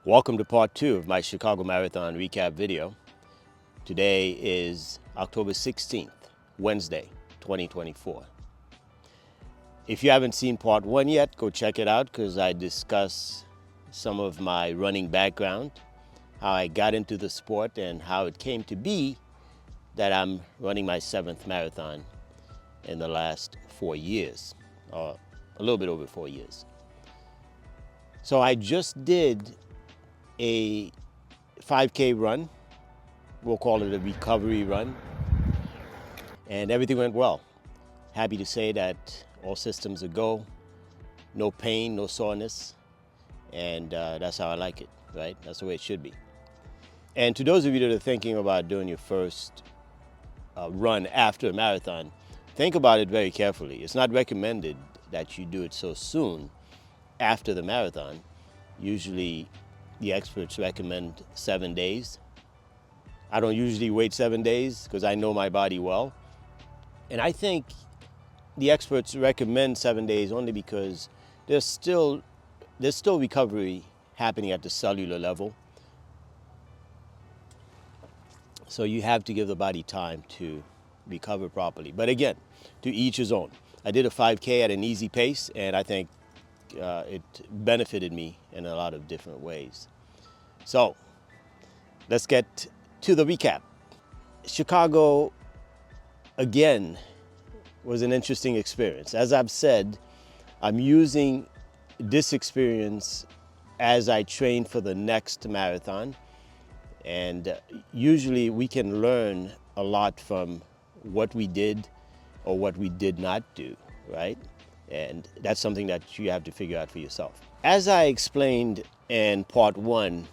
Welcome to part 2 of my Chicago Marathon recap video. Today is October 16th, Wednesday, 2024. If you haven't seen part 1 yet, go check it out because I discuss some of my running background, how I got into the sport, and how it came to be that I'm running my 7th marathon in the last 4 years, or a little bit over 4 years. So I just did a 5K run. We'll call it a recovery run. And everything went well. Happy to say that all systems are go. No pain, no soreness. And that's how I like it, right? That's the way it should be. And to those of you that are thinking about doing your first run after a marathon, think about it very carefully. It's not recommended that you do it so soon after the marathon. Usually the experts recommend 7 days. I don't usually wait 7 days because I know my body well. And I think the experts recommend 7 days only because there's still recovery happening at the cellular level. So you have to give the body time to recover properly. But again, to each his own. I did a 5K at an easy pace, and I think it benefited me in a lot of different ways. So let's get to the recap. Chicago, again, was an interesting experience. As I've said, I'm using this experience as I train for the next marathon. And usually we can learn a lot from what we did or what we did not do, right? And that's something that you have to figure out for yourself. As I explained in part 1,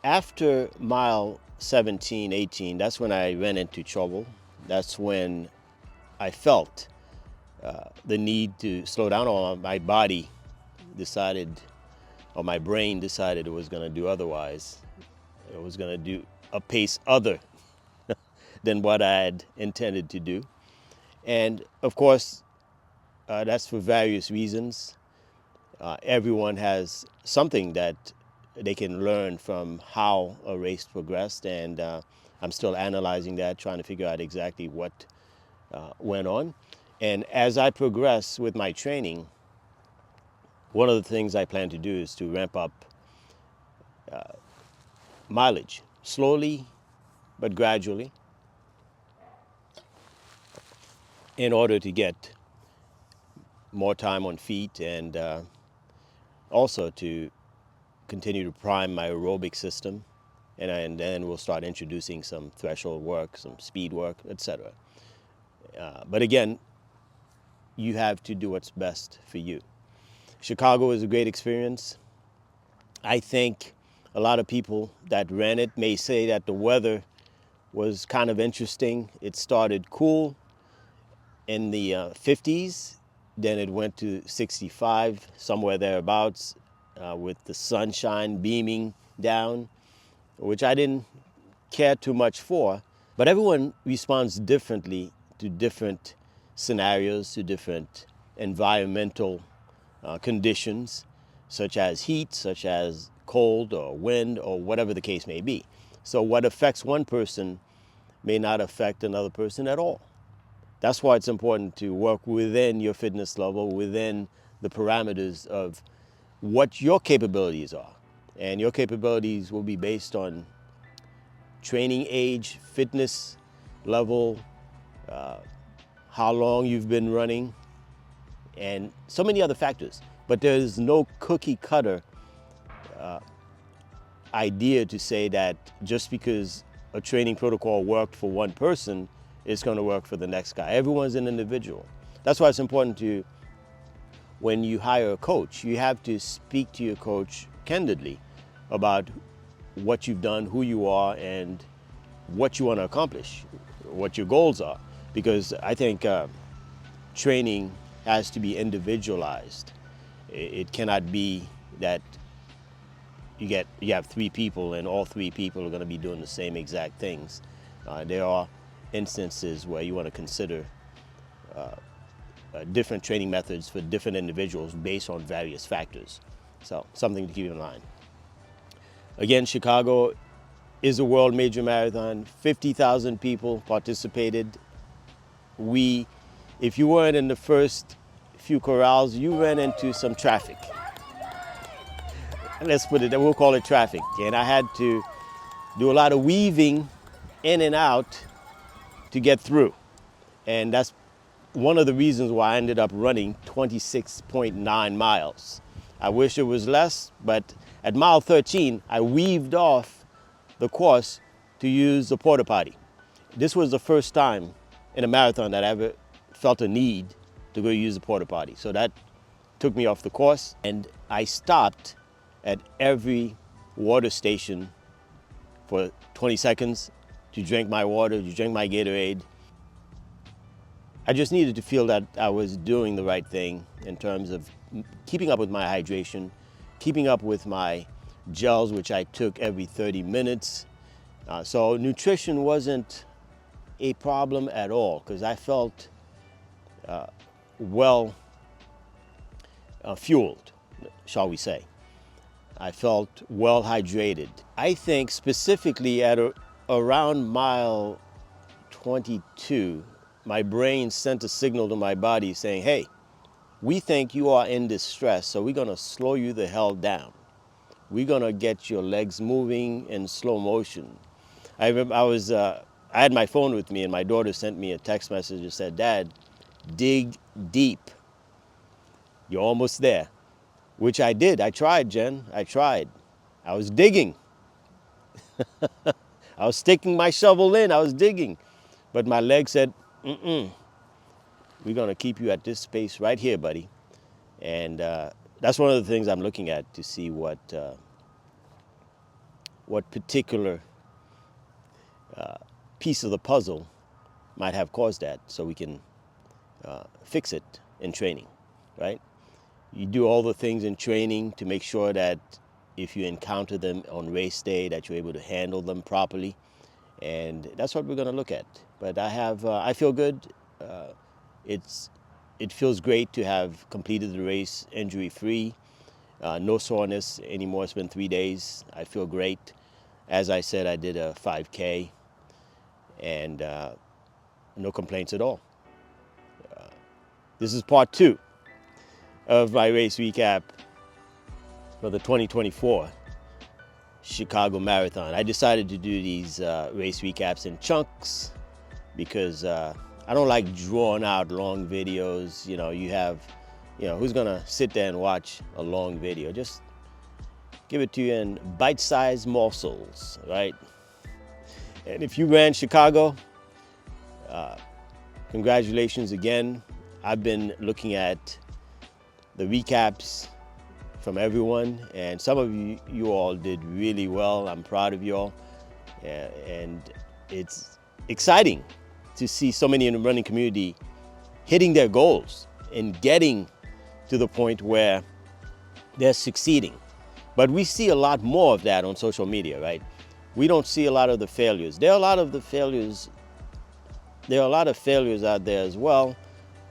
after mile 17, 18, that's when I ran into trouble. That's when I felt the need to slow down, or my body decided, or my brain decided it was going to do otherwise. It was going to do a pace other than what I had intended to do. And of course, that's for various reasons. Everyone has something that they can learn from how a race progressed, and I'm still analyzing that, trying to figure out exactly what went on. And as I progress with my training, one of the things I plan to do is to ramp up mileage, slowly but gradually, in order to get more time on feet, and also to continue to prime my aerobic system. And then we'll start introducing some threshold work, some speed work, etc. But again, you have to do what's best for you. Chicago is a great experience. I think a lot of people that ran it may say that the weather was kind of interesting. It started cool in the 50s, then it went to 65, somewhere thereabouts, with the sunshine beaming down, which I didn't care too much for. But everyone responds differently to different scenarios, to different environmental conditions, such as heat, such as cold or wind, or whatever the case may be. So what affects one person may not affect another person at all. That's why it's important to work within your fitness level, within the parameters of what your capabilities are. And your capabilities will be based on training age, fitness level, how long you've been running, and so many other factors. But there's no cookie cutter idea to say that just because a training protocol worked for one person, it's going to work for the next guy. Everyone's an individual. That's why it's important to, when you hire a coach, you have to speak to your coach candidly about what you've done, who you are, and what you want to accomplish, what your goals are. Because I think training has to be individualized. It cannot be that you have 3 people and all 3 people are going to be doing the same exact things. There are instances where you want to consider different training methods for different individuals based on various factors. So something to keep in mind. Again, Chicago is a world major marathon. 50,000 people participated. If you weren't in the first few corrals, you ran into some traffic. Let's put it, we'll call it traffic. And I had to do a lot of weaving in and out to get through. And that's one of the reasons why I ended up running 26.9 miles. I wish it was less, but at mile 13, I weaved off the course to use the porta potty. This was the first time in a marathon that I ever felt a need to go use the porta potty. So that took me off the course, and I stopped at every water station for 20 seconds to drink my water, to drink my Gatorade. I just needed to feel that I was doing the right thing in terms of keeping up with my hydration, keeping up with my gels, which I took every 30 minutes. So nutrition wasn't a problem at all because I felt well fueled, shall we say. I felt well hydrated. I think specifically at around mile 22, my brain sent a signal to my body saying, hey, we think you are in distress, so we're gonna slow you the hell down. We're gonna get your legs moving in slow motion. I remember I had my phone with me and my daughter sent me a text message that said, Dad, dig deep. You're almost there. Which I did. I tried, Jen. I tried. I was digging. I was sticking my shovel in. I was digging. But my leg said, we're going to keep you at this space right here, buddy. And that's one of the things I'm looking at to see what particular piece of the puzzle might have caused that so we can fix it in training, right? You do all the things in training to make sure that if you encounter them on race day, that you're able to handle them properly. And that's what we're going to look at. But I feel good. It feels great to have completed the race injury-free. No soreness anymore. It's been 3 days. I feel great. As I said, I did a 5K and no complaints at all. This is part 2 of my race recap for the 2024 Chicago Marathon. I decided to do these race recaps in chunks because I don't like drawn out long videos. Who's gonna sit there and watch a long video? Just give it to you in bite-sized morsels, right? And if you ran Chicago, congratulations again. I've been looking at the recaps from everyone, and some of you all did really well. I'm proud of you all, and it's exciting to see so many in the running community hitting their goals and getting to the point where they're succeeding. But we see a lot more of that on social media, right? We don't see a lot of the failures. There are a lot of failures out there as well,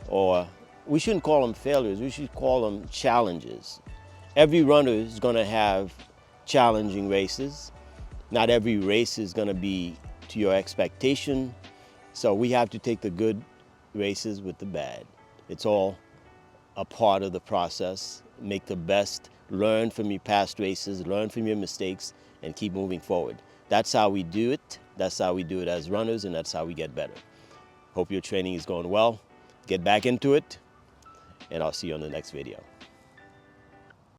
or we shouldn't call them failures, we should call them challenges. Every runner is going to have challenging races. Not every race is going to be to your expectation. So we have to take the good races with the bad. It's all a part of the process. Make the best, learn from your past races, learn from your mistakes, and keep moving forward. That's how we do it. That's how we do it as runners, and that's how we get better. Hope your training is going well. Get back into it, and I'll see you on the next video.